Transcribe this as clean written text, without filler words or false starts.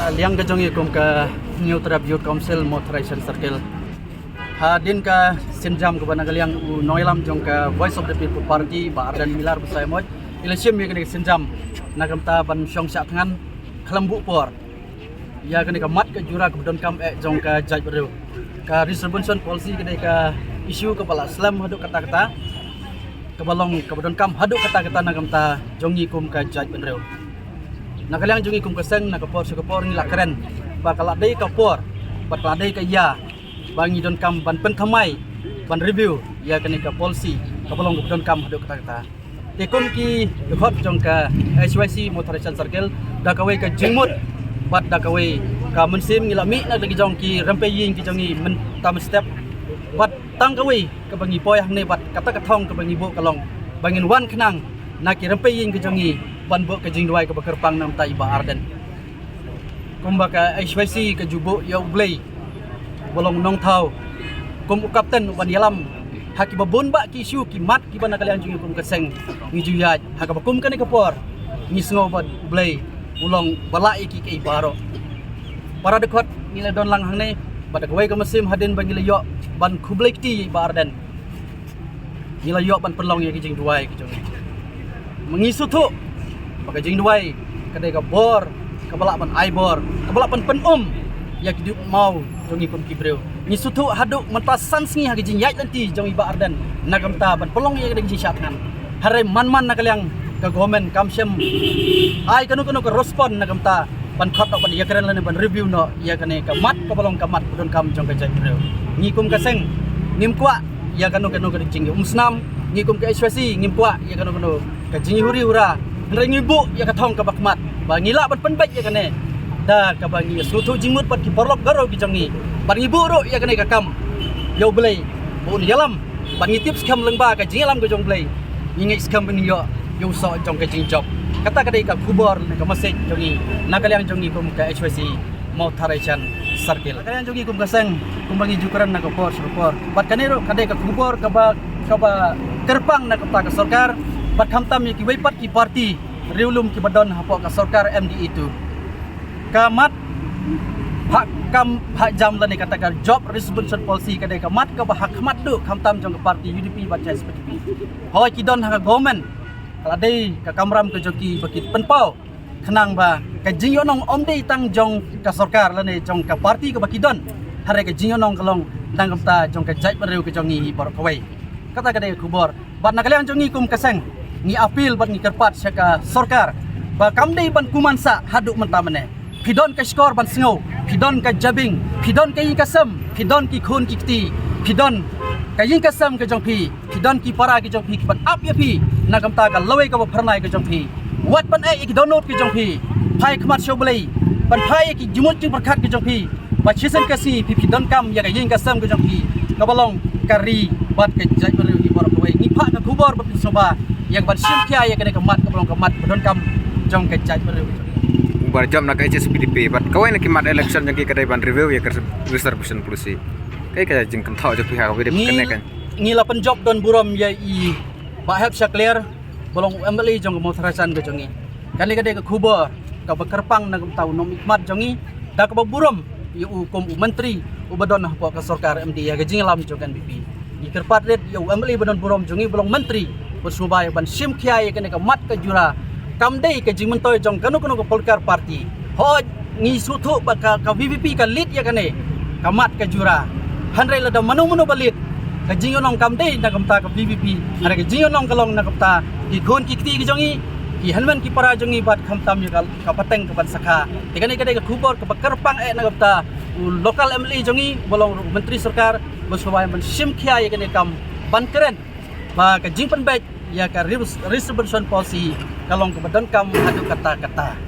liang ka jongi kum ka New Tribute Council Motorization Circle. Din ka sinjam ka banang liang noilam jong ka Voice of the People Party ba Ardan Milar besai mod. Election mi kena sinjam nagamta ban syong syak ngan kelembu por. Ya kena ka mat ka jura ka don kam jong ka jaj beru. Ka distribution policy kena ka isu kepala Islam haduk kata-kata. Kebalong ka don kam haduk kata-kata nagamta jongi kum ka jaj beru. Nakaliang jungi kum keseng nakapor sekapor ni lakren bakal adai kapor bakal adai ka ya bangi don kam ban pen thamai ban review ya kani ka policy kapolong don kam hadu kata-kata tekum ki dekhot jong ka HYC Motorization Circle da kawai ka jingmut bat da kawai ka mensim ngilami nak lagi jong ki rampai ying ki jongi men tam step bat tang kawai ka bangi poy hang ne bat kata kathong ka bangi bo kalong bangin wan khnang nak ki rampai ying ki jongi ban bo ka jing duai ka bakerpang nam ta iba Arden kumba ka HYC ka jubo ya blay bolong nong thau kum kapten ban yalam haki babon ba ki isu ki mat ki ban kalian jing kum keseng ngi juyaj haka bakum kan ka por ngi sngo ban blay ulong balai ki ke ibaro para dekot nila don lang hang ne bad gawai ka mesim hadin ban ngila yo ban kublay ti iba Arden ngila yo ban perlong ya ki jing duai ki jong mengisu tu pakai jing duai kadai ka bor kabala ban ai bor kabala ban penum ya kidu mau jongi kum kibreu ni sutu haduk mentasan sngi hagi jing yai nanti jong iba Arden nagamta ban pelong ya kadai jing syatnan hare man nakaliang ka government kamsem ai kanu ka respond nagamta ban khot ban ya keren lan ban review no ya kane ka mat ka mat don kam jong ka jai breu ni kum ka seng nim kwa ya kanu ka jing umsnam ni kum ka HYC ngim kwa ya kanu ka jing huri hura Rengi bu ya katong ka bakmat bangila ban penbaik ya kane da ka bangi sutu jingmut pat ki porlok garo ki jangi bangi bu ro ya kane ka kam yo blay bu ni yalam bangi tips kam lengba ka jingalam ka jong blay ngi skam bini yo so jong ka jing job kata kadai ka kubor ka message jongi nakaliang jongi kum ka HYC Motorization Circle nakaliang jongi kum ka seng kum bangi jukaran na ka por bat kane ro kadai ka kubor ka ba kerpang na ka sarkar bat khamtam ki weipat ki parti riulum ki badon hapok ka sarkar MD itu kamat hak kam hak jam lani katakan job responsibility policy kadai kamat ka hak khamat du khamtam jong ka parti UDP baca seperti hoi ki don ha government kala dei ka kamram ka joki bakit penpau khenang ba ka jingonong omdei tang jong ka sarkar lani jong ka parti ka bakidon hare ka jingonong kalong dang kamta jong ka jai pereu ka jongi bor kawai kata kadai kubor bat nakaliang jongi kum kaseng ni apil ban ni kerpat syaka sarkar ba kamdei ban kumansa haduk mentamane pidon ka skor ban sngo pidon ka jabing pidon ka yingkasam pidon ki khun ki kti pidon ka yingkasam ka jongpi pidon ki para ki jongpi ban ap ya pi nagamta ka lawai ka pharnai ka jongpi wat ban ai ki download ki jongpi phai khmat shoblei ban phai ki jumut jing prakhat ki jongpi ba chisen ka si pidon kam ya ka yingkasam ka jongpi ka balong kari bat ka jai baru ki por kawai ni pha ka khubor ba soba yang ban simkia ya kena kemat kabelong kemat bedon kam jong kecaj baru bar jam nak aja PDP bat kawai nak kemat election yang kedai ban review ya ke distribution polisi kai ka jing kan thau jo pihak PDP kene kan ngi 8 job don burom ya i ba help sya clear bolong MLA jong motorization ke jongi kali kadai ka khubor ka bakerpang nagum tau nom ikmat jongi da ka burom yu kom menteri ubadon ha ka sarkar MD ya gajing lam jogan BP ni kerpat red yu MLA badon burom jongi bolong menteri bersubaya ban sim kiai kene ka mat ka jura kamdei ka jingmentoy jong kanu ka polkar parti ho ngi sutu ba ka VVP ka lead ya kene ka mat ka jura hanre la da manu balit ka jingonong kamdei na kamta ka VVP ara ka jingonong kalong na kamta ki gon ki kti ki jongi ki hanman ki para jongi bat khamtam ya ka pateng ka ban sakha tikane ka ka khubor ka bakarpang na kamta lokal MLA jongi bolong menteri sarkar bersubaya ban sim kiai kene kam ban keren ba ka jing penbaik ya ka resolution policy kalong kebedan kam hadu kata-kata